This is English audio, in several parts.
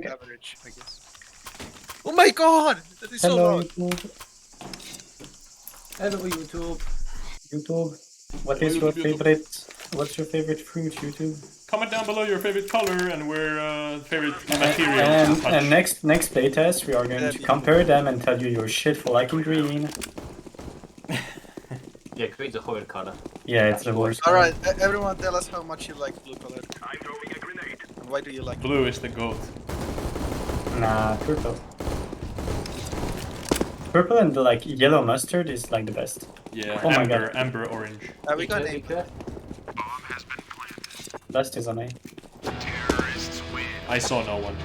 Average, I guess. Oh my god! That is so Hello, loud. YouTube. Hello YouTube. YouTube. What is Hello, your YouTube. favorite? What's your favorite fruit, YouTube? Comment down below your favorite color and where favorite material to touch. And next playtest, we are going to compare them and tell you your shit for liking green. Yeah, green's a horrid color. Yeah, it's the worst. Alright, everyone tell us how much you like blue color. I'm throwing a grenade. And why do you like Blue is the goat. Nah, purple. Purple and the like yellow mustard is like the best. Yeah, Oh my god. amber orange. we got name. Last is on A. I saw no one.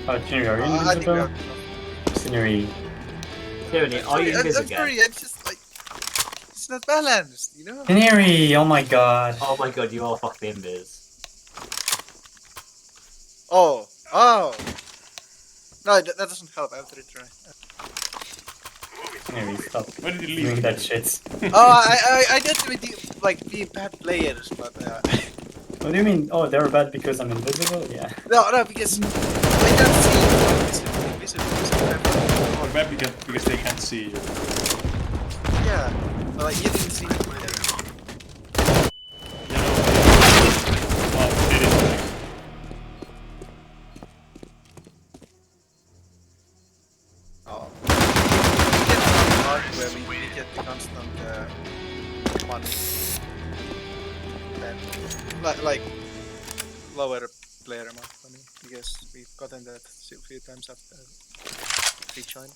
Oh, Junior, are you I think we invisible? have Scenery. Tyranny, are you I'm invisible? sorry, it's just like... It's not balanced, you know? Canary! Oh my god. Oh my god, you are fucking invis. Oh. Oh! No, that doesn't help, I have to retry. Canary, stop Where did you doing leave? that shit. Oh, I did with like being bad players, but What do you mean? Oh, they're bad because I'm invisible? Yeah. no, because they can't see. Invisible. Or bad because they can't see you. Yeah, but, like you didn't see me. You know, well, it is. Oh. We get the part where we get the constant money. And like lower player amount of money because we've gotten that a few times after we joined.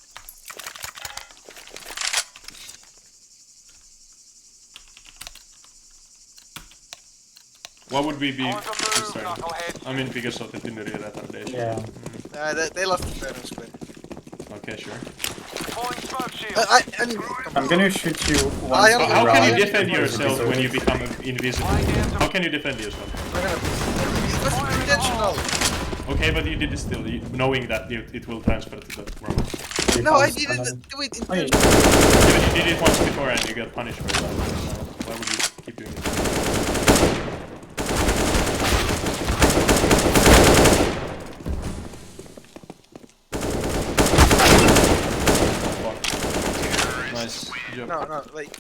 What would we be this turn? I mean, because of the binary retardation. Yeah. They lost the fair and square. Okay, sure. Anyway, I'm gonna shoot you once I per am- How can you round. defend yourself when you become invisible? How can you defend yourself? it was intentional. Okay, but you did it still, knowing that it will transfer to the wrong. You No, I can't didn't stun do it Oh, you- intentionally. Yeah, but you did it once before and you got punished for that. So why would you keep doing it? Fuck. Nice job. No, like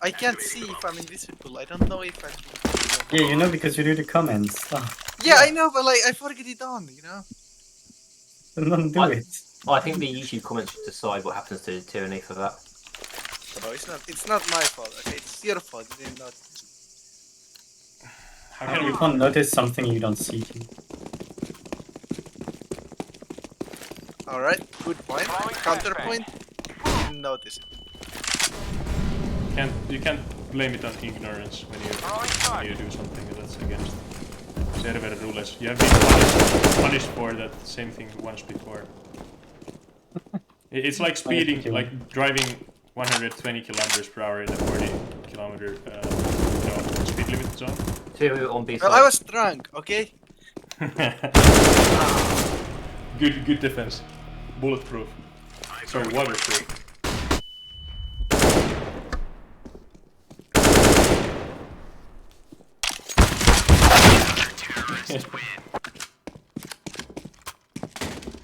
I can't see if I'm invisible. I don't know if I'm invisible. Yeah, you know because you do the comments. Oh, Yeah, I know, but like I forget it on, you know. then don't do What? it. Oh, I think the YouTube comments should decide what happens to Tyranny for that. No, it's not my fault. Okay, it's your fault. You didn't notice. How can You we... can't notice something you don't see. All right, good point. Counterpoint. Didn't notice it. You can't blame it on ignorance when you do something that's against server rules. You have been punished for that same thing once before. It's like speeding, like driving 120 kilometers per hour in a 40 kilometer speed limit zone. Tyranny on B side. Well, I was drunk. Okay. Good defense. Bulletproof. Sorry, waterproof.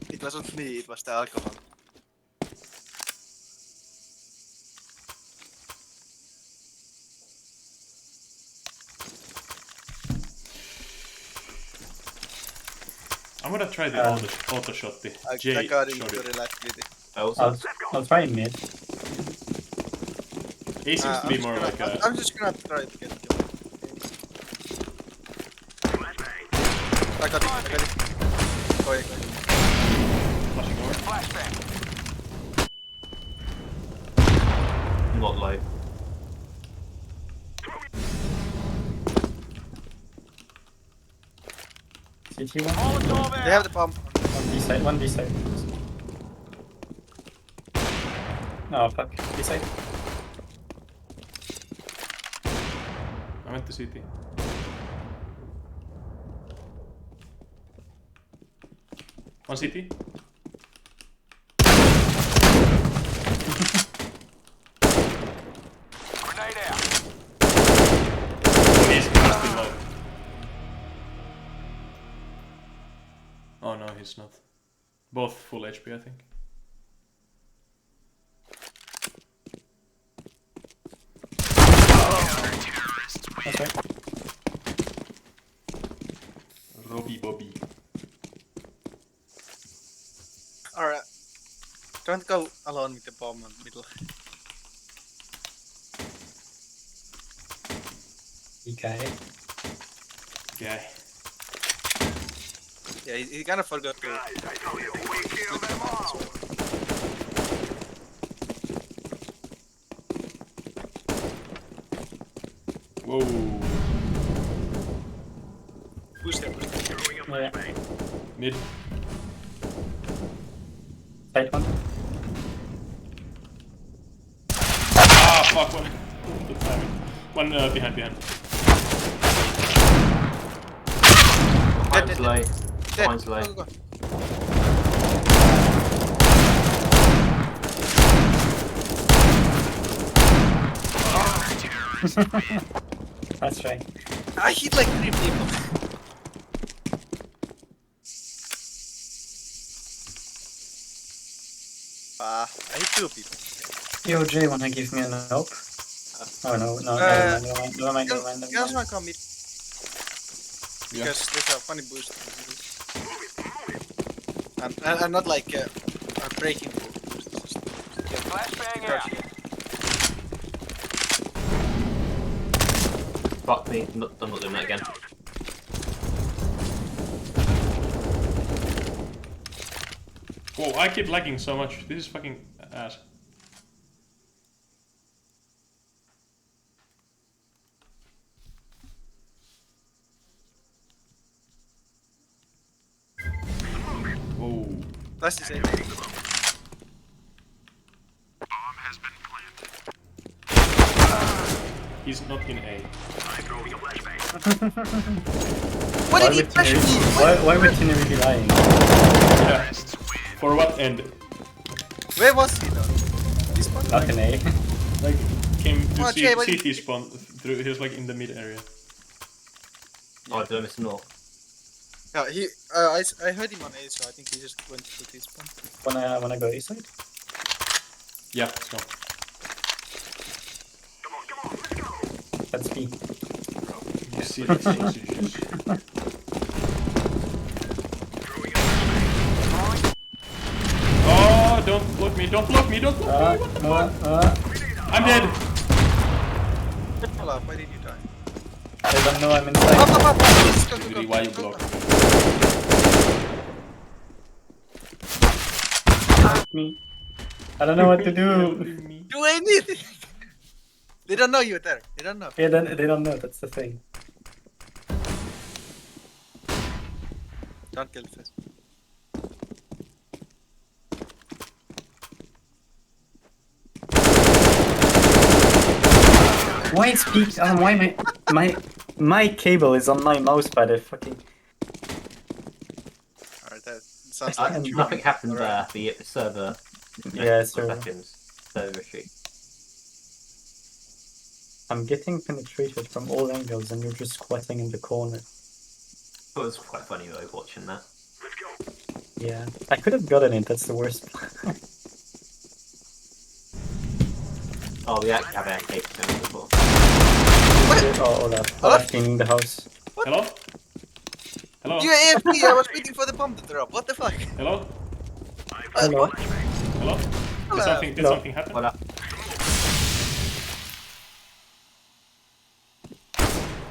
It wasn't me. It was the alcohol. I'm gonna try the auto shot, the I J got into shot. relativity. I'll try mid. A seems to be more like a... I'm just gonna try to get you. I got it. Go ahead. Flashing over. Not low. CT one. They have the bomb. One B side. One B side. No, fuck. B side. I went to CT. One CT. He's still low. Oh no, he's not. Both full HP, I think. That's right. Robi Bobby. Alright. Don't go alone with the bomb in the middle. Okay. Yeah. Yeah, he kind of forgot to. Whoa. Who's there? Yeah. Mid. Side one. Ah, fuck one. Good timing. One behind. Mine's low. Dead. Mine's low. Go. That's right. I hit like 3 people. I hit 2 people. Yo, Jay, wanna give me an help? Oh no, never mind. You also want to come mid Yeah. because there's a funny boost. And not like a breaking boost. Flashbang out. Fuck me. I'm not doing that again. Whoa, I keep lagging so much. This is fucking ass. Whoa. That's the same. He's not in A. What did he flash me? Why would Tineri be lying? Yeah. For what end? Where was he though? This one? Not an A. Like, came to Oh, Jay, what CT spawn through, he was like in the mid area. Oh, did I miss a knock? Yeah, I heard him on A, so I think he just went to this one. Wanna go A side? Yeah, let's go. That's B. You see the sausages. Oh, don't block me, don't block me, don't block me! What the fuck? I'm dead! Hello, why did you die? I don't know, I'm inside. Up, please, go, Really, why you block? Me. I don't know what to do. Do anything! They don't know you're there, they don't know. Yeah, they don't know, that's the thing. Don't kill first. Why it's peaked? Why my cable is on my mouse pad? I fucking. Alright, that sounds like Nothing happened there. The server. Yeah, server. Seconds. Server issue. I'm getting penetrated from all angles, and you're just squatting in the corner. It was quite funny though watching that. Yeah, I could have gotten it. That's the worst. Oh, we actually have AK cameras as well. Oh, Olaf cleaning the house. Hello? Hello? You AFK, I was waiting for the bomb to drop, what the fuck? Hello? Hello. Hello? Hello. Did Hello. something happen? What up?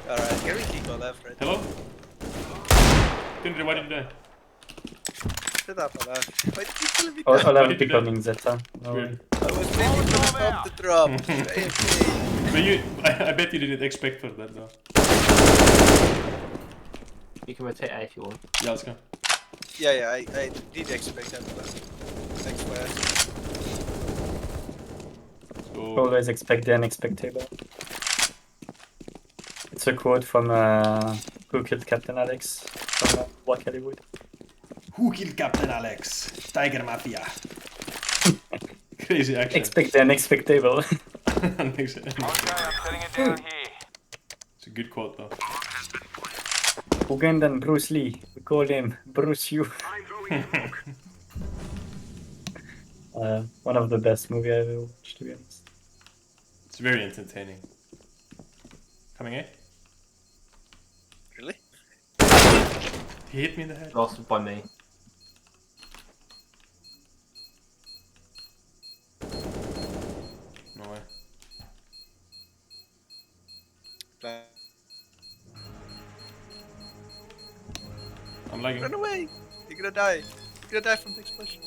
Alright, can we keep on left, right? Hello? Tindri, why did you die? Shut up, Olaf. Why did you kill me? Olaf did you do becoming Zeta. No Weird. way. I was waiting for the bomb to drop. AFK. But you, I bet you didn't expect for that though. You can rotate A if you want. Yeah, let's go. Yeah, I did expect that, but thanks for asking. So, Always expect the unexpectable. It's a quote from Who Killed Captain Alex from Black Hollywood. who killed Captain Alex? Tiger Mafia. Crazy action. Expect the unexpectable. Okay, I'm setting it down here. It's a good quote though. Ugandan Bruce Lee. We call him Bruce Yu. One of the best movies I've ever watched, to be honest. It's very entertaining. Coming in? Really? He hit me in the head. Lost by me. No way. Plan. I'm lagging. Run away! You're gonna die. You're gonna die from the explosion.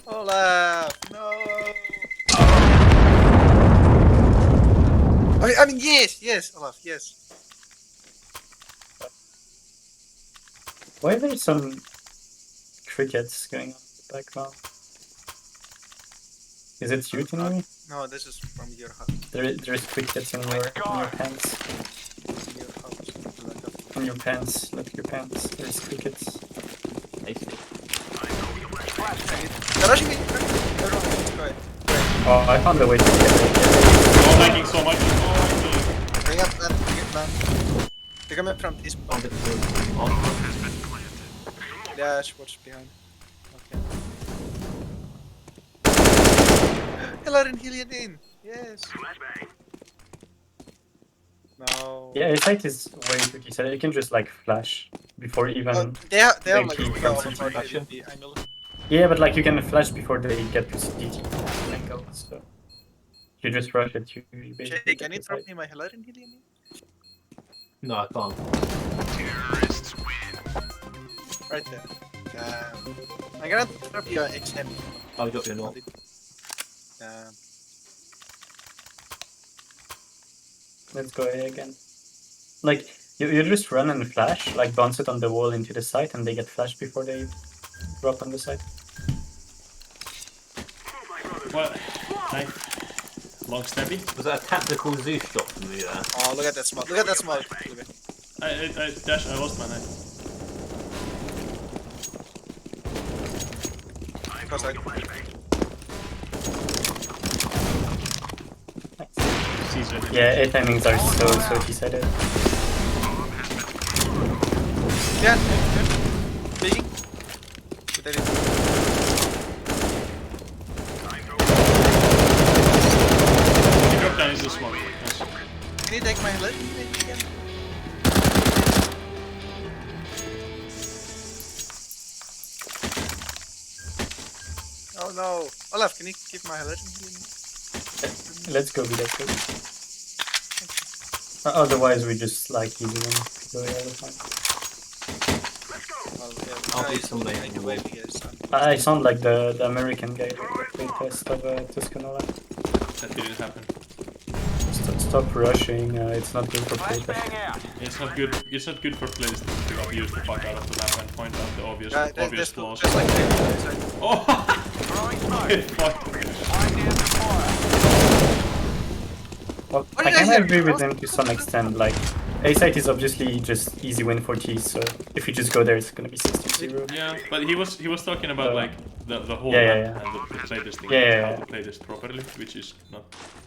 Olaf! No! I mean, yes, Olaf, yes. Why are there some crickets going on in the background? Is it you, Tinari? No, this is from your house. There's crickets in your pants. It's in your house. In your pants. Look at your pants. There's crickets. AC. They're rushing me! Everyone, go ahead. Oh, I found a way to get it. Oh, lagging so much. Oh, Bring up man, bring up man. They're coming from this On point. the on. Dash, watch behind. Okay. Hello, Hillian in! Yes! No. Yeah, his sight is way too decent. You can just like flash before even. They are Like, like he the comes opportunity into action. with the angle. Yeah, but like you can flash before they get to DT angle. So you just rush it. You basically Jay, get can you his drop sight. me my Hilarion Hillian in? No, I can't. Right there. I'm gonna drop you an XM. I'll drop you a knock. Let's go A again. Like you just run and flash, like bounce it on the wall into the site, and they get flashed before they drop on the site. well, nice. Long steppy. Was that a tactical Zeus shot from me there? Oh, look at that smoke. Look at that smoke. Look at I lost my knife. Cause I Caesar. Yeah, A timings are so decided. yeah, good. Speaking. But that is He dropped down into the smoke. Nice. Can you take my Hilarion Hillian again? Oh no. Olaf, can you keep my Hilarion Hillian? Let's go, let's go. Otherwise, we just like easy win. Go all the time. Well, yeah, I'll be guys, some late like, anyway. yes, I sound like the American guy with the playtest of Tuscanola. That didn't happen. Stop rushing. It's not good for playtest. Flashbang out. It's not good. It's not good for players to abuse the fuck out of the map and point out the obvious there's flaws. just like that. Oh! Throwing smoke. Get fucked. Line down the fire. Well, What I did I kind say? of agree with him to some extent. Like, A-site is obviously just easy win for T, so if you just go there, it's gonna be 60-0. Yeah, but he was talking about like the whole Yeah, map and the playtesting. Yeah. How to play this properly, which is not.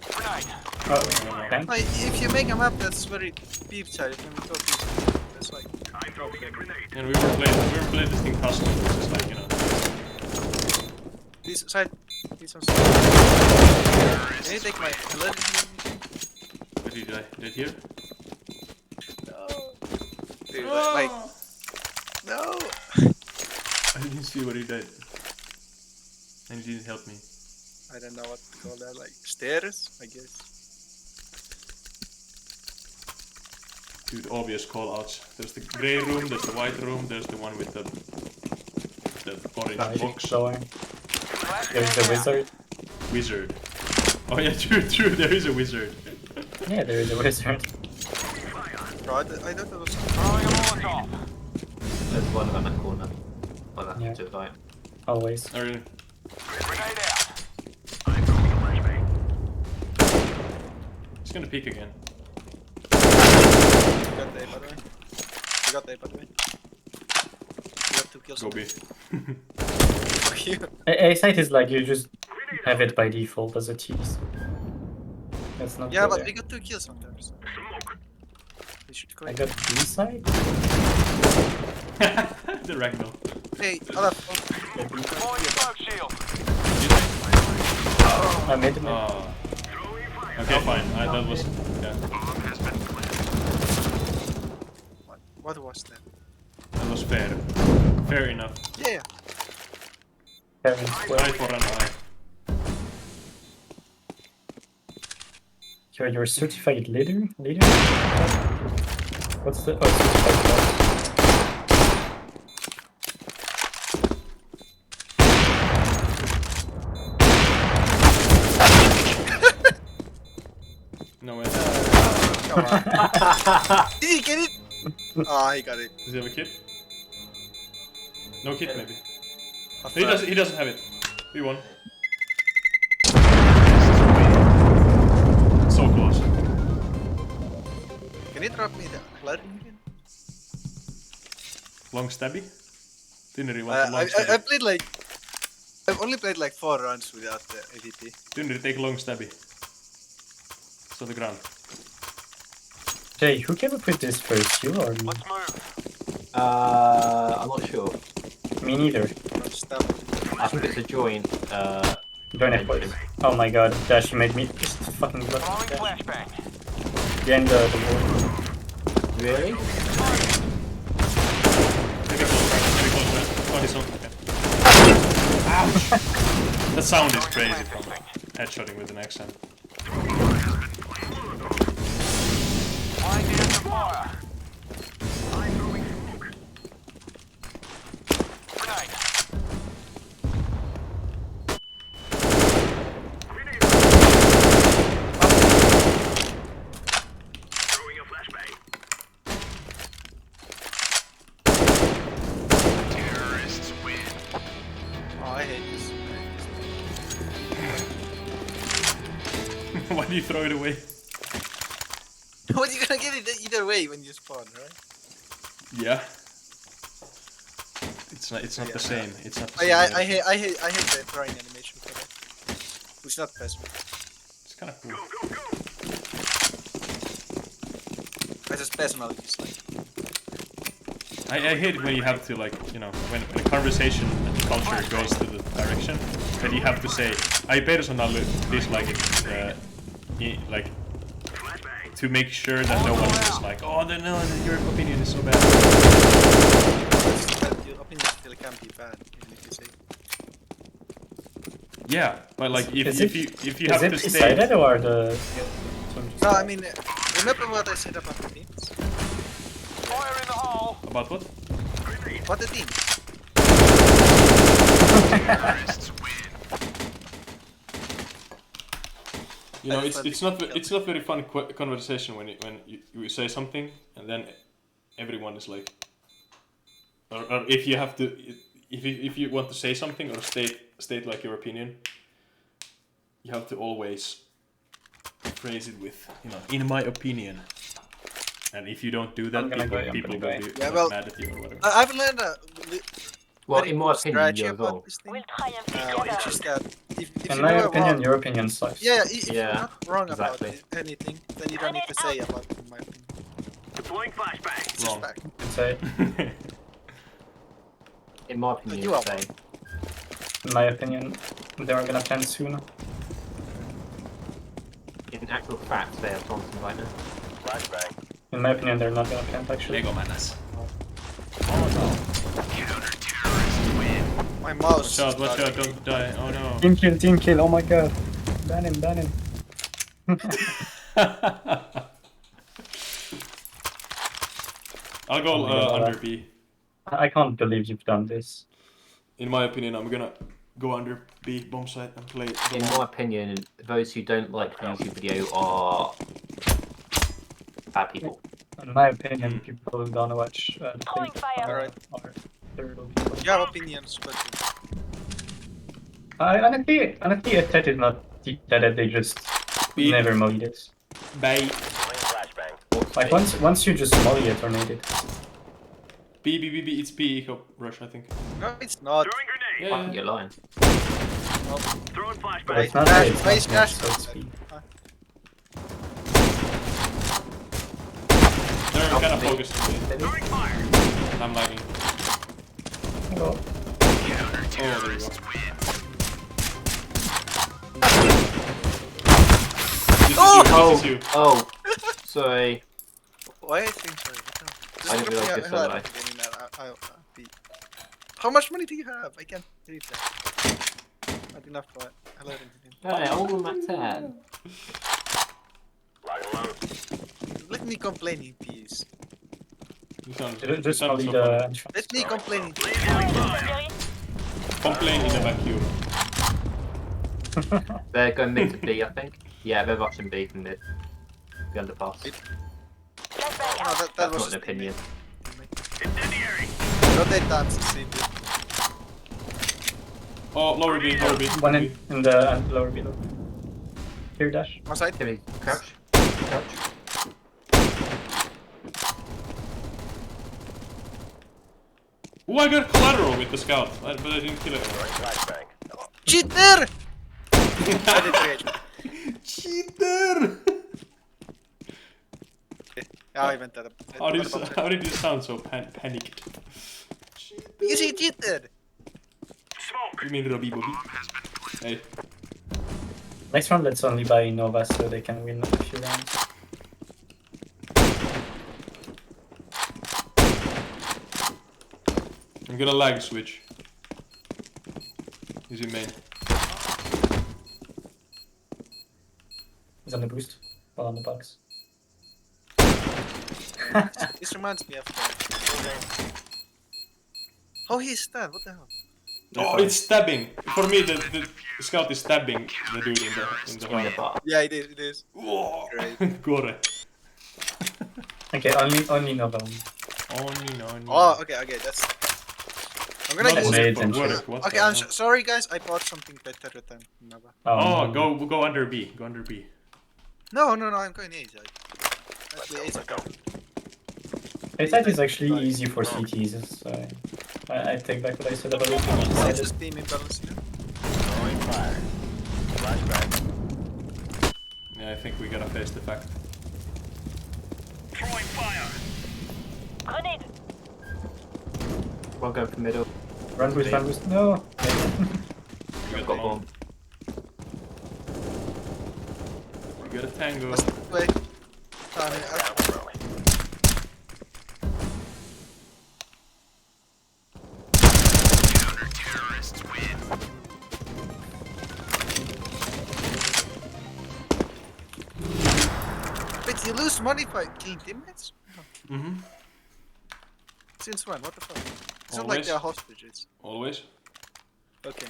Grenade. Oh, okay. Like, if you make a map that's very deep side, it can be totally easy. That's like And we were playtesting custom, which is like, you know. this side. This one. Can you take my Hilarion? Where did I? Did here? No. Dude, like, no. I didn't see what he did. And he didn't help me. I don't know what to call that. Like stairs, I guess. Dude, obvious call outs. There's the grey room, there's the white room, there's the one with the orange box. Door. There's the wizard. Wizard. Oh yeah, true, there is a wizard. Yeah, there is a wizard. Bro, I thought it was. Throwing a Molotov. There's one around that corner. Well, that's Yeah. to the right. Always. Oh really? Grenade out. He's gonna peek again. You got the A, by the way. You got the A, by the way. You got 2 kills. Go B. Fuck you. A-site is like, you just have it by default as a T, so that's not Yeah, good but there. we got 2 kills on there. So. We should I got B side. The Ragdoll. Hey, Olaf. Deploying smoke shield. I made him. Oh. Okay, fine. That was. Yeah. What was that? That was fair. Fair enough. Yeah. Kevin Try square. for an eye. You're a certified leader? Leader? What's the certified boss? No way. Come on. Did he get it? Ah, he got it. Does he have a kid? No kid, maybe. A He doesn't. He doesn't have it. We won. So close. Can you drop me the lettering again? Long stabby. Didn't really want long I stabby. played like. I've only played like 4 rounds without the AVP. Didn't take long stabby. So the ground. Jay, who came up with this first? You or me? Let's move. I'm not sure. Me neither. Not stuff. I think it's a joint. Join efforts. Oh my god, Dash, you made me just fucking block Throwing Dash. flashbang. Behind the wall. Really? Very close, man. Oh, he's on. Okay. Ouch! That sound is crazy from headshotting with an accent. Line down to fire. Grenade. Oh, I hate this. Why do you throw it away? What are you gonna get it either way when you spawn, right? Yeah. It's not. It's not the same. It's not. The Oh same yeah, animation. I hate the throwing animation for that. It's not passive. It's kind of cool. I just personally dislike. I hate when you have to, like, you know, when a conversation and culture goes to the direction that you have to say, I personally dislike it, like, to make sure that no one is just like, oh, no, your opinion is so bad. But your opinion still can be bad, even if you say. Yeah, but like, if you Is have it to decided stay, or the... No, I mean, remember what I said about the teams? Fire in the hole. about what? What the teams? You know, it's not very fun conversation when you say something and then everyone is like, or if you have to, if you want to say something or state like your opinion, you have to always phrase it with, you know, in my opinion. And if you don't do that, people will be Yeah, well, mad at you or whatever. I've learned Well, very in my good opinion, strategy you're about wrong. this thing. We'll triumph It's together. just that if In you my know opinion, wrong, your opinion sucks. yeah, if you're Yeah, not wrong exactly. about anything, then you don't need to say about it, in my opinion. Deploying flashbang. It's just Wrong. fact. I'd say, In my opinion, You are say. in my opinion, they are gonna plan soon. In actual fact, they have Thompson right now. Flashbang. In my opinion, they're not gonna plant actually. Lego manas. My mouse. Watch out, don't die. Oh no. Team kill, oh my god. Ban him. I'll go under B. I can't believe you've done this. In my opinion, I'm gonna go under B bomb site and play. In my opinion, those who don't like the YouTube video are bad people. In my opinion, people are gonna watch the Throwing fire. are there will be people. You have opinions, but Honestly, a Tet is not that they just B. never molly it. Bye. Deploying flashbang. Like once you just molly it or made it. B, it's B, eco rush, I think. no, it's not. Throwing grenade. I think you're lying. Throwing But flashbang. it's not Dash, it's face not dash. so it's speed. There, I'll kind of focused on me. Maybe? I'm lagging. Oh, Oh, there you go. This is you. Oh, sorry. Why I think so? I didn't realise you're so low. How much money do you have? I can't read that. Not enough for 11 million. Hey, all my 10. Lock and load. Let me complain in peace. You sound, just so only funny. the. Let me complain in peace. Complain in a vacuum. They're going mid to B, I think. Yeah, they're rushing B from mid. The underpass. No, that That's was not an opinion. Incendiary. Rotate dance, see. Oh, lower B, lower B. One in the lower below. Here, dash. One side. Timmy, crouch. Crouch. Oh, I got collateral with the scout, but I didn't kill it. Flashbang. Cheater! I did great. Cheater! Ja, I väntar. How did you sound so panicked? Because he cheated! You mean Robi Bobby? Hey. Next round, let's only buy Nova so they can win a few rounds. I'm gonna lag switch. Is he main? He's on the boost, while on the box. This reminds me of Oh, he's stabbed, what the hell? Oh, it's stabbing! For me, the scout is stabbing the dude in the In the heart. bar. Yeah, it is. Whoa! Great. Gore. Okay, only Nova. Only no. Oh, okay, that's... I'm gonna use Made it. and Gore, shit. what Okay, the I'm hell? sorry guys, I bought something better than Nova. Oh, go under B. Go under B. No, I'm going A side. Actually, A side. A side is actually easy for CTs, so I take back what I said about it. Let's just team imbalance here. Throwing fire. Flashbang. Yeah, I think we gotta face the fact. Throwing fire. Grenade. One going for middle. Run boost, no! We Got bomb. We got a tango. Wait. Down early. Wait, you lose money by killing teammates? Mm-hmm. Since when? What the fuck? It's not like Always. they're hostages. Always. Okay.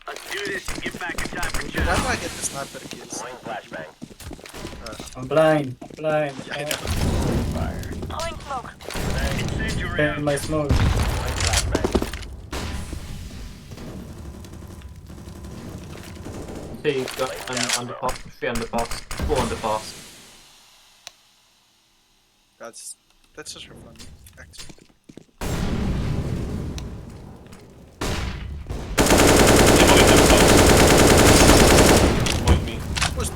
Let's do this and get back in time for Dude, how job. do I get the sniper kills? Throwing flashbang. I'm blind. Yeah, I know. Fire. Throwing smoke. Incendiary. Spam my smoke. Throwing flashbang. Two, got an underpass, 3 underpass, 4 underpass. That's such a fun accent. Point me. Push.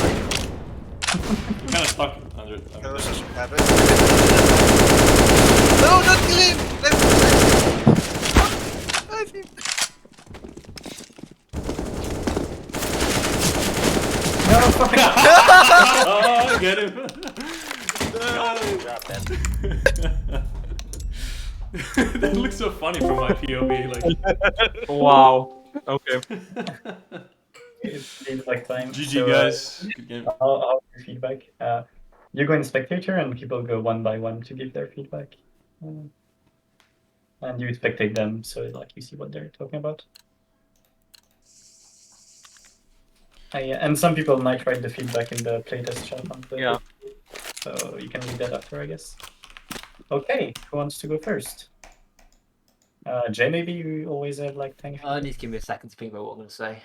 You're kinda stuck under That there. was such a habit. No, not kill him! Left. I think. No, fucking. Oh, get him! Good job, man. That looks so funny from my POV. Like, Wow. Okay. It's like time. GG So, guys. Good game. I'll give feedback. You go in spectator and people go one by one to give their feedback. And you spectate them so like you see what they're talking about. Yeah, and some people might write the feedback in the playtest chat on the Yeah. so you can read that after, I guess. Okay, who wants to go first? Jay, maybe you always have like tiny I need to give me a second to think about what I'm going to say.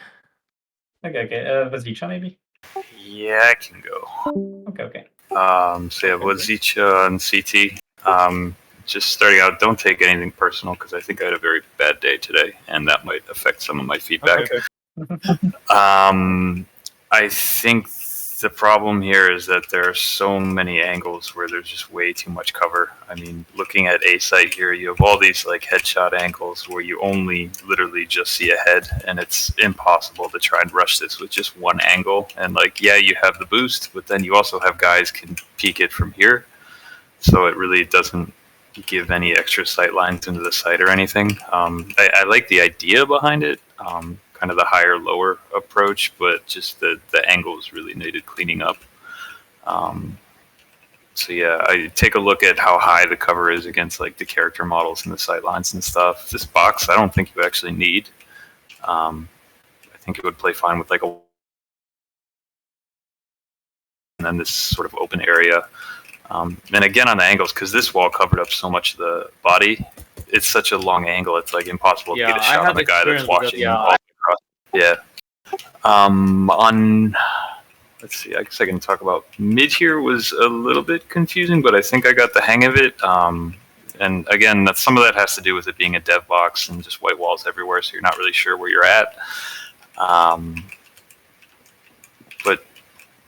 Okay. Vazicha maybe? Yeah, I can go. Okay. So yeah, Wazicha and CT. just starting out, don't take anything personal because I think I had a very bad day today, and that might affect some of my feedback. I think the problem here is that there are so many angles where there's just way too much cover. I mean, looking at A site here, you have all these like headshot angles where you only literally just see a head, and it's impossible to try and rush this with just one angle. And like, yeah, you have the boost, but then you also have guys can peek it from here, so it really doesn't give any extra sight lines into the site or anything. I like the idea behind it. Kind of the higher lower approach, but just the angles really needed cleaning up. So yeah, I take a look at how high the cover is against like the character models and the sight lines and stuff. This box, I don't think you actually need. I think it would play fine with like a, and then this sort of open area. And again on the angles, because this wall covered up so much of the body, it's such a long angle. It's like impossible to get a shot on the guy that's watching all the way across. Yeah. On, let's see, I guess I can talk about mid here was a little bit confusing, but I think I got the hang of it. And again, some of that has to do with it being a dev box and just white walls everywhere, so you're not really sure where you're at. But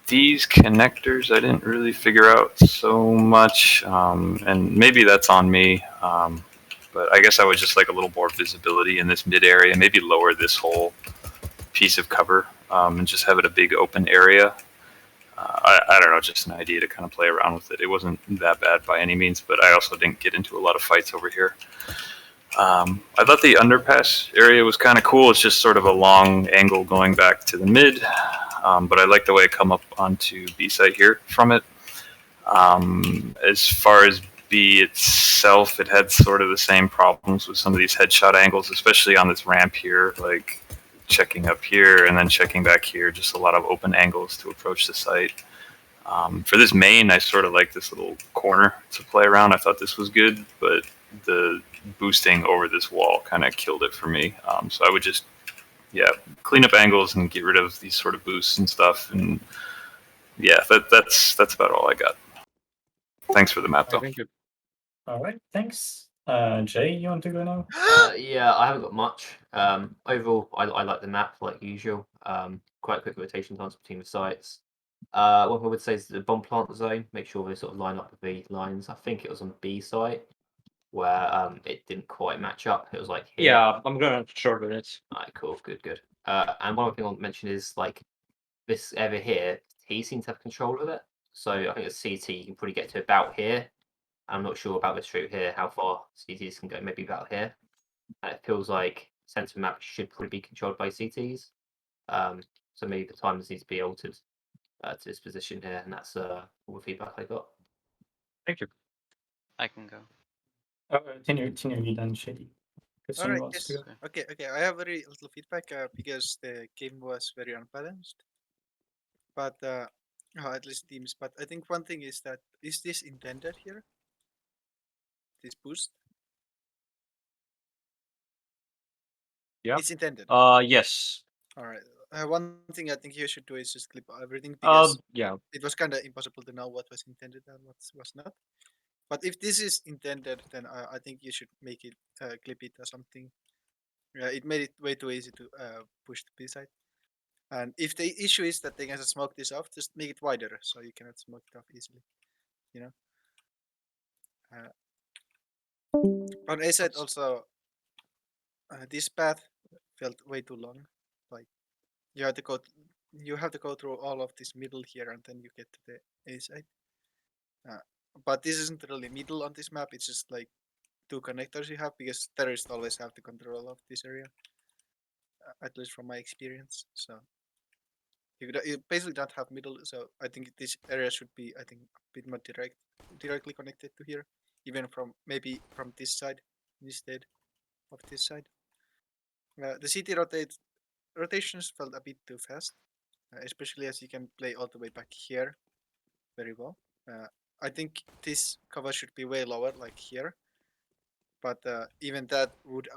these connectors, I didn't really figure out so much, and maybe that's on me. But I guess I would just like a little more visibility in this mid area, maybe lower this whole piece of cover and just have it a big open area. I don't know, just an idea to kind of play around with it. It wasn't that bad by any means, but I also didn't get into a lot of fights over here. I thought the underpass area was kind of cool. It's just sort of a long angle going back to the mid, but I like the way it come up onto B site here from it. As far as B itself, it had sort of the same problems with some of these headshot angles, especially on this ramp here, like checking up here and then checking back here, just a lot of open angles to approach the site. For this main, I sort of like this little corner to play around. I thought this was good, but the boosting over this wall kind of killed it for me. So I would just, yeah, clean up angles and get rid of these sort of boosts and stuff. And yeah, that's about all I got. Thanks for the map, though. Thank you. All right, thanks. Jay, you want to go now? Yeah, I haven't got much. Overall, I like the map like usual. Quite quick rotation times between the sites. What I would say is the bomb plant zone. Make sure they sort of line up with the lines. I think it was on the B site where it didn't quite match up. It was like here. Yeah, I'm gonna shorten it. Alright, cool, good. And one other thing I want to mention is like this area here. He seems to have control of it. So I think the CT you can probably get to about here. I'm not sure about this route here, how far CTs can go, maybe about here. It feels like sensor map should probably be controlled by CTs. So maybe the timers need to be altered to this position here, and that's all the feedback I got. Thank you. I can go. Continue then, Shady. All right, yes. Okay. I have very little feedback because the game was very unbalanced. But at least teams. But I think one thing is that is this intended here? This boost? Yeah. It's intended. Yes. All right. One thing I think you should do is just clip everything because Yeah. it was kind of impossible to know what was intended and what was not. But if this is intended, then I think you should make it clip it or something. It made it way too easy to push the B side. And if the issue is that they can smoke this off, just make it wider so you cannot smoke it off easily. You know. On A side also, this path felt way too long. Like you have to go through all of this middle here, and then you get to the A side. But this isn't really middle on this map. It's just like two connectors you have because terrorists always have to control all of this area. At least from my experience. So you basically don't have middle. So I think this area should be, I think, a bit more directly connected to here, even from maybe from this side instead of this side. The city rotations felt a bit too fast, especially as you can play all the way back here very well. I think this cover should be way lower, like here. But even that would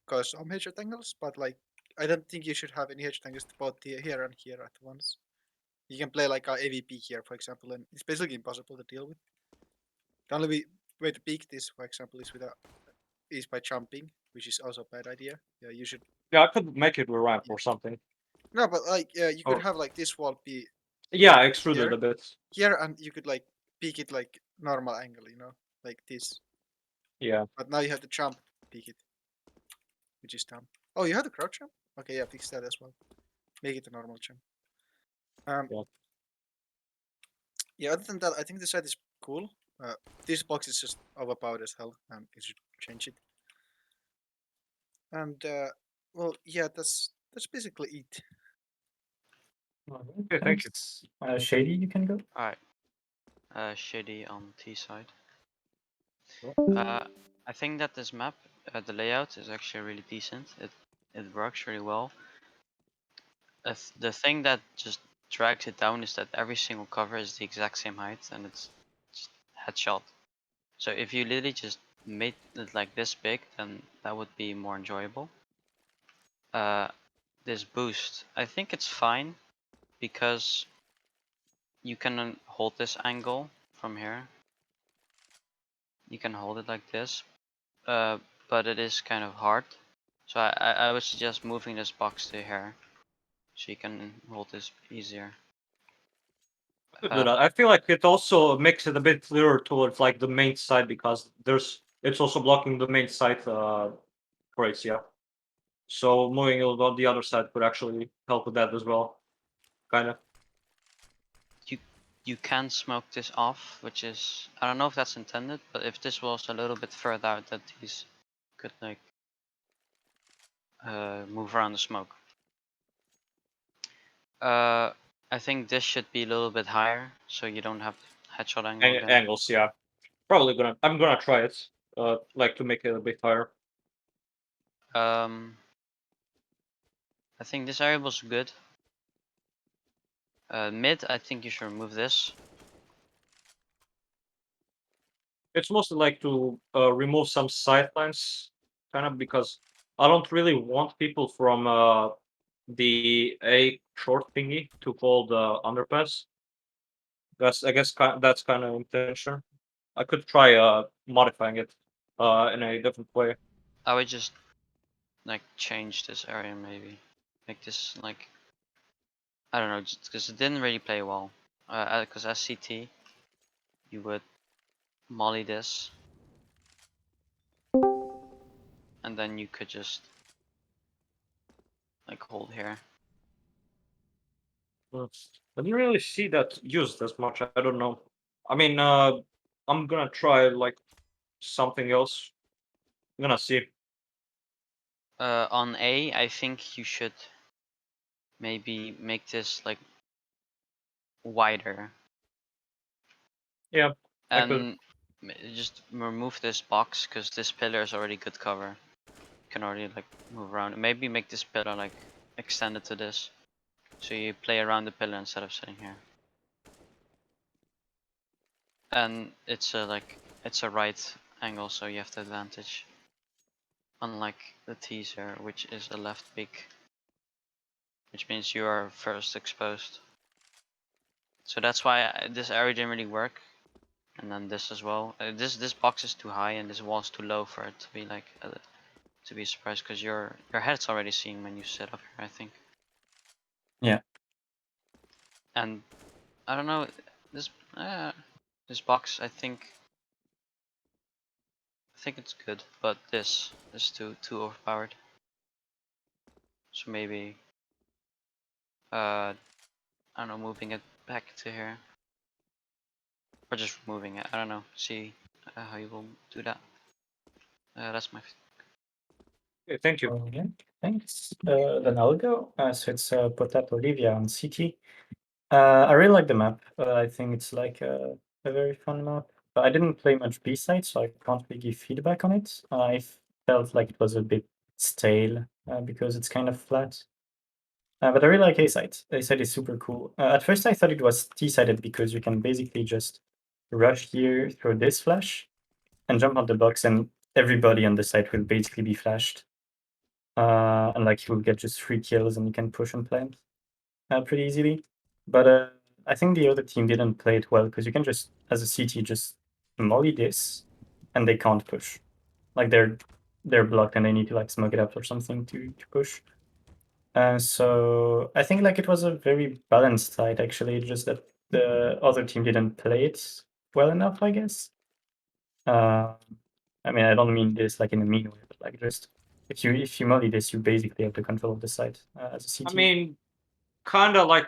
cause some headshot angles. But like, I don't think you should have any headshot angles both here and here at once. You can play like a AVP here, for example, and it's basically impossible to deal with. The only way to peek this, for example, is by jumping, which is also a bad idea. Yeah, you should. Yeah, I could make it a ramp or something. No, but like you could Or- have like this wall be Yeah, extrude Here? it a bit. here, and you could like peek it like normal angle, like this. Yeah. But now you have to jump, peek it, which is dumb. Oh, you have to crouch jump. Okay, yeah, fix that as well. Make it a normal jump. Yeah. Yeah. Other than that, I think the site is cool. This box is just overpowered as hell, and you should change it. And well, yeah, that's basically it. Okay, thank you. Shady, you can go. Alright. Shady on T side. Well, I think that this map, the layout is actually really decent. It works really well. The thing that just drags it down is that every single cover is the exact same height and it's just headshot. So if you literally just made it like this big, then that would be more enjoyable. This boost, I think it's fine because you can hold this angle from here. You can hold it like this, but it is kind of hard. So I would suggest moving this box to here, so you can hold this easier. could do that. I feel like it also makes it a bit clearer towards like the main side because it's also blocking the main side crates, yeah. So moving it on the other side could actually help with that as well. Kinda. You can smoke this off, which is, I don't know if that's intended, but if this was a little bit further out, that these could like move around the smoke. I think this should be a little bit higher, so you don't have headshot angle again. Angles, yeah. I'm gonna try it. Like to make it a bit higher. I think this area was good. Mid, I think you should remove this. It's mostly like to remove some sidelines, kind of because I don't really want people from the A short thingy to hold the underpass. I guess that's kind of intention. I could try modifying it in a different way. I would just like change this area maybe. Make this like, I don't know, just because it didn't really play well. Because as CT, you would molly this. And then you could just like hold here. I didn't really see that used as much. I don't know. I mean, I'm gonna try like something else. I'm gonna see. On A, I think you should maybe make this like wider. Yeah. I could. And just remove this box because this pillar is already good cover. You can already like move around. Maybe make this pillar like extended to this. So you play around the pillar instead of sitting here. And it's a right angle, so you have the advantage. Unlike the teaser, which is a left peak. Which means you are first exposed. So that's why this area didn't really work. And then this as well. This box is too high and this wall is too low for it to be like to be surprised because your head's already seen when you sit up here, I think. Yeah. And I don't know, this box I think it's good, but this is too overpowered. So maybe I don't know, moving it back to here. Or just removing it, I don't know, see how you will do that. That's my Okay, thank you. Yeah, thanks. Then I'll go. So it's Potato Olivia on CT. I really like the map. I think it's like a very fun map. I didn't play much B-side, so I can't really give feedback on it. I felt like it was a bit stale because it's kind of flat. But I really like A-side. A-side is super cool. At first I thought it was T-sided because you can basically just rush here through this flash and jump on the box and everybody on the side will basically be flashed. And like you will get just 3 kills and you can push and plant pretty easily. But I think the other team didn't play it well because you can just, as a CT, just molly this and they can't push. Like they're blocked and they need to like smoke it up or something to push. So I think like it was a very balanced fight actually, just that the other team didn't play it well enough, I guess. I mean, I don't mean this like in a mean way, but like just if you molly this, you basically have the control of the site as a CT. I mean, kind of like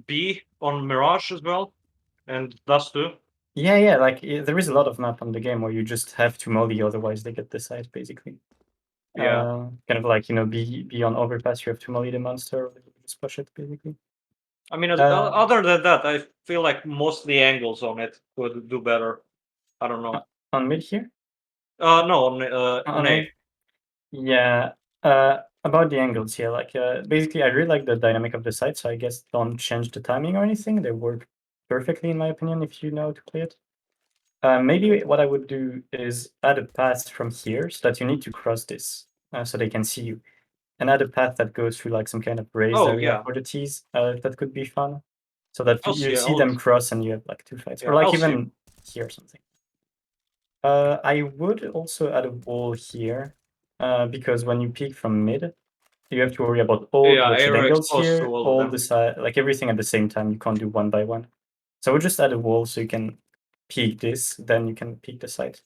B on Mirage as well, and Dust too. Yeah, like there is a lot of map on the game where you just have to molly, otherwise they get the site basically. Yeah. Kind of like, you know, be on overpass, you have to molly the monster, or you just push it basically. I mean, other than that, I feel like most of the angles on it could do better. I don't know. On mid here? No, on A. mid? Yeah. About the angles here, like basically I really like the dynamic of the site, so I guess don't change the timing or anything. They work perfectly in my opinion if you know how to play it. Maybe what I would do is add a path from here so that you need to cross this so they can see you. And add a path that goes through like some kind of raised area for the T's. That could be fun. So that you see them cross and you have like 2 fights. Or like even here or something. I would also add a wall here because when you peek from mid, you have to worry about all the exit angles here, all the side, like everything at the same time. You can't do one by one. So I would just add a wall so you can peek this, then you can peek the side.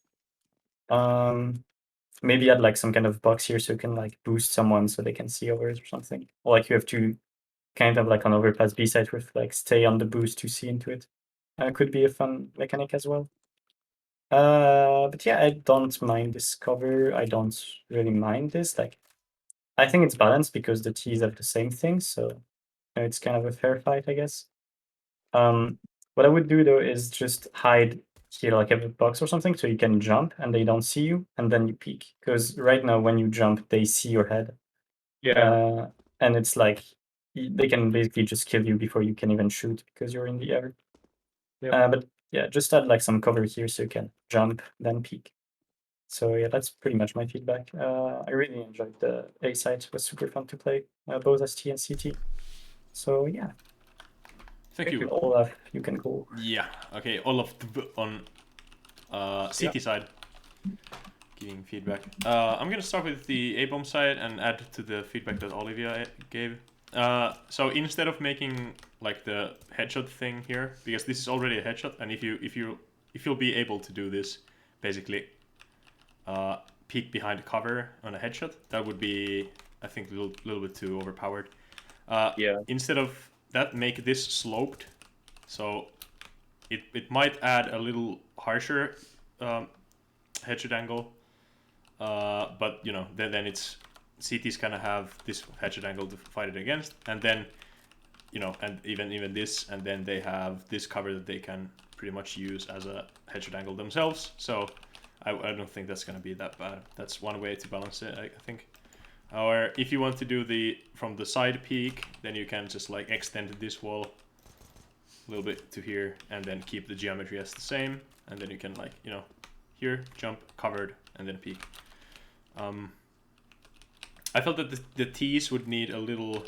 Maybe add like some kind of box here so you can like boost someone so they can see over it or something. Or like you have to kind of like on overpass B side with like stay on the boost to see into it. Could be a fun mechanic as well. But yeah, I don't mind this cover. I don't really mind this. Like, I think it's balanced because the T's have the same thing, so it's kind of a fair fight, I guess. What I would do though is just hide here, like have a box or something, so you can jump and they don't see you, and then you peek. Because right now, when you jump, they see your head. Yeah. And it's like they can basically just kill you before you can even shoot because you're in the air. But yeah, just add like some cover here so you can jump, then peek. So yeah, that's pretty much my feedback. I really enjoyed the A side. It was super fun to play, both ST and CT. So yeah. Thank you. Olaf, you can go. Yeah, okay, Olaf on CT side, giving feedback. I'm gonna start with the A-bomb side and add to the feedback that Olivia gave. So instead of making like the headshot thing here, because this is already a headshot, and if you'll be able to do this, basically, peek behind cover on a headshot, that would be, I think, a little bit too overpowered. Instead of that, make this sloped, so it might add a little harsher headshot angle, but you know then it's CT's kind of have this headshot angle to fight it against, and then you know, and even this, and then they have this cover that they can pretty much use as a headshot angle themselves. So I don't think that's going to be that bad. That's one way to balance it, I think. Or if you want to do the from the side peak, then you can just like extend this wall a little bit to here, and then keep the geometry as the same, and then you can like, you know, here jump covered and then peak. I felt that the T's would need a little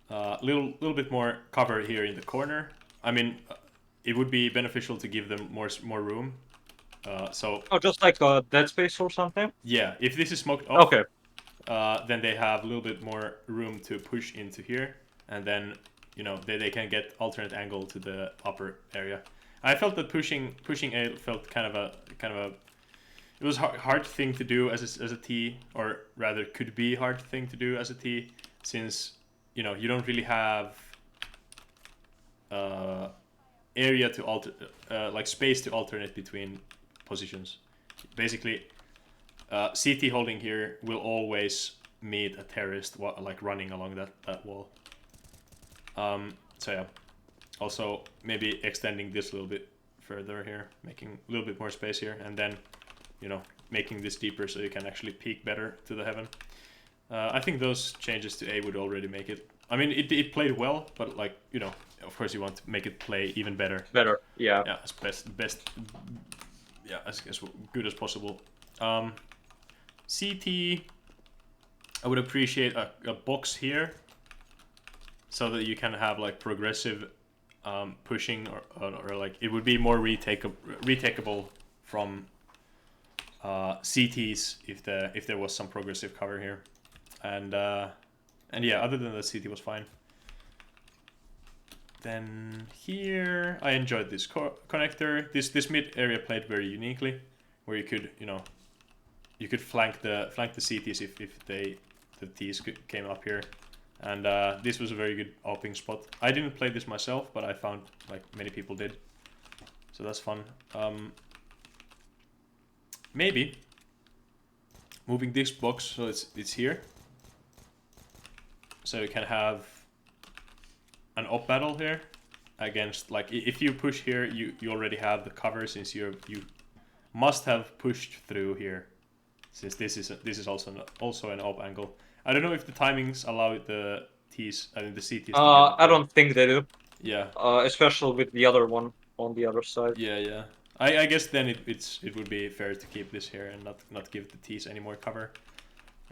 bit more cover here in the corner. I mean, it would be beneficial to give them more room. So just like a dead space or something. Yeah, if this is smoked off, okay, then they have a little bit more room to push into here, and then you know they can get alternate angle to the upper area. I felt that pushing A felt kind of a it was hard thing to do as a T, or rather could be hard thing to do as a T, since you know you don't really have area to alter like space to alternate between positions. Basically, CT holding here will always meet a terrorist like running along that wall. So yeah, also maybe extending this a little bit further here, making a little bit more space here, and then you know making this deeper so you can actually peek better to the heaven. I think those changes to A would already make it. I mean, it played well, but like you know, of course you want to make it play even better. Yeah. Yeah, as best. Yeah, as good as possible. CT, I would appreciate a box here, so that you can have like progressive pushing, or like it would be more retakeable from CTs if there was some progressive cover here, and yeah, other than that, CT was fine. Then here I enjoyed this connector. This mid area played very uniquely, where you could you could flank the CTs if the Ts came up here, and this was a very good opening spot. I didn't play this myself, but I found like many people did, so that's fun. Maybe moving this box so it's here, so you can have an up battle here against, like, if you push here, you already have the cover, since you must have pushed through here, since this is also an up angle. I don't know if the timings allow the Ts, I mean the CTs. To get I don't think they do. Yeah. Especially with the other one on the other side. Yeah. I guess then it would be fair to keep this here and not give the Ts any more cover,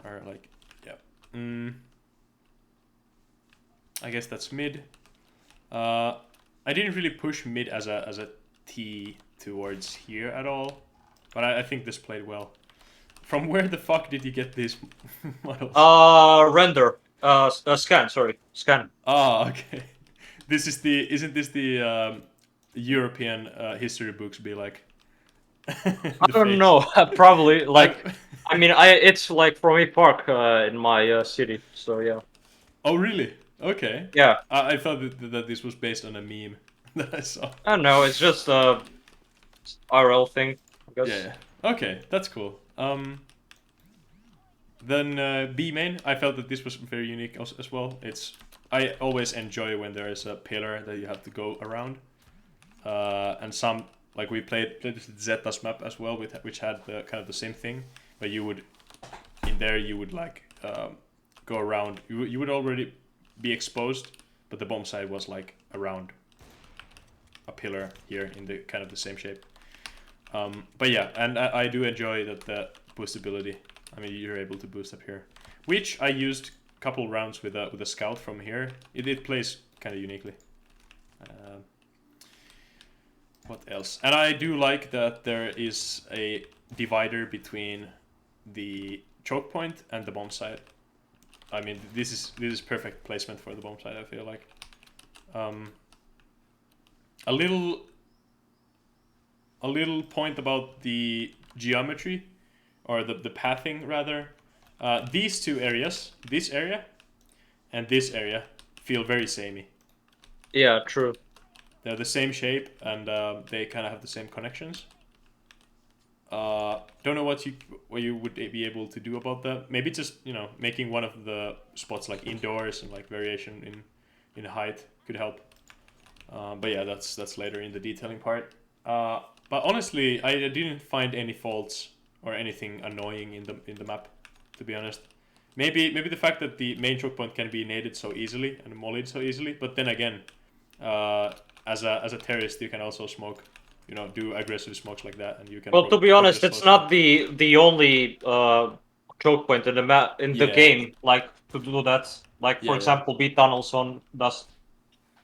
or like, yeah. I guess that's mid. I didn't really push mid as a T towards here at all, but I think this played well. From where the fuck did you get these models? Render. Scan. Sorry, scan. Oh, okay. Isn't this the European history books be like? I don't know. Probably like. I mean, it's like from a park in my city. So yeah. Oh really? Okay. Yeah. I thought that this was based on a meme that I saw. I don't know. It's just a RL thing, I guess. Yeah. Okay, that's cool. Then B main, I felt that this was very unique as well. I always enjoy when there is a pillar that you have to go around, and some, like, we played this Zeta's map as well, which had the kind of the same thing, where you would like go around. You would already be exposed, but the bomb side was like around a pillar here in the kind of the same shape. But yeah, and I do enjoy that the boostability. I mean, you're able to boost up here, which I used a couple rounds with a scout from here. It plays kind of uniquely. What else? And I do like that there is a divider between the choke point and the bomb side. I mean, this is perfect placement for the bomb side, I feel like. A little point about the geometry, or the pathing rather. These two areas, this area and this area, feel very samey. Yeah, true. They're the same shape, and they kind of have the same connections. Don't know what you would be able to do about that. Maybe just, making one of the spots like indoors and like variation in height could help. But yeah, that's later in the detailing part. But honestly, I didn't find any faults or anything annoying in the map, to be honest. Maybe the fact that the main choke point can be naded so easily and mollied so easily, but then again, as a terrorist, you can also smoke, do aggressive smokes like that, and you can. Well, to be honest, it's not the only choke point in the map in the game, like, to do that. Like, for example, B tunnels on dust.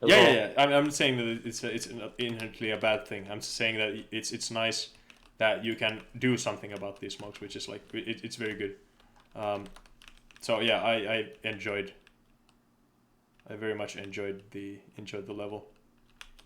Yeah. I'm saying that it's not inherently a bad thing. I'm just saying that it's nice that you can do something about these smokes, which is like it's very good. So yeah, I very much enjoyed the level.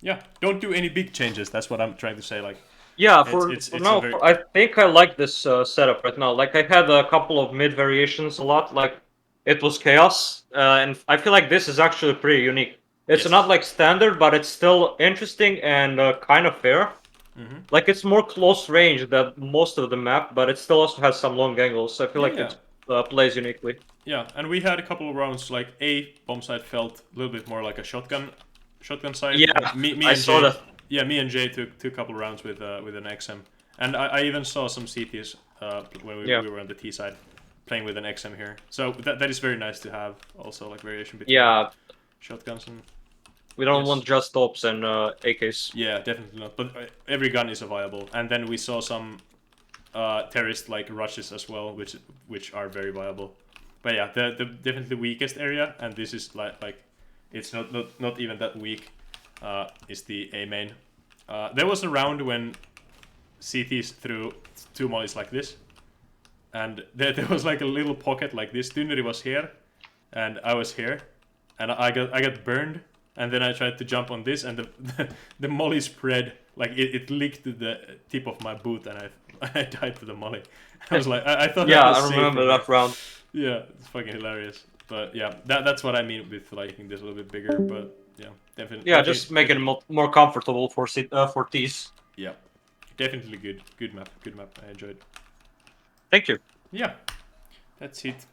Yeah, don't do any big changes. That's what I'm trying to say. Like, yeah, for now, I think I like this setup right now. Like, I had a couple of mid variations a lot. Like, it was chaos, and I feel like this is actually pretty unique. It's not like standard, but it's still interesting and kind of fair. Mm-hmm. Like, it's more close range than most of the map, but it still also has some long angles. So I feel it plays uniquely. Yeah, and we had a couple of rounds. Like, bomb side felt a little bit more like a shotgun side. Yeah, like me I and saw Jay, that. Yeah, me and Jay took a couple of rounds with an XM, and I even saw some CTs when we were on the T side playing with an XM here. So that is very nice to have also, like, variation between shotguns and. We don't want just tops and AKs. Yeah, definitely not. But every gun is viable, and then we saw some terrorist like rushes as well, which are very viable. But yeah, the definitely weakest area, and this is like it's not even that weak. Is the A main. There was a round when CTs through 2 mollies like this, and there was like a little pocket like this. Tuneri was here, and I was here, and I got burned, and then I tried to jump on this, and the molly spread, like it licked the tip of my boot, and I died to the molly. I was like, I thought Yeah, that was I remember safe that round. Yeah, it's fucking hilarious. But yeah, that's what I mean with liking this a little bit bigger. But yeah, definitely. Yeah, just make it more comfortable for T's. Yeah, definitely good. Good map. I enjoyed. Thank you. Yeah, that's it.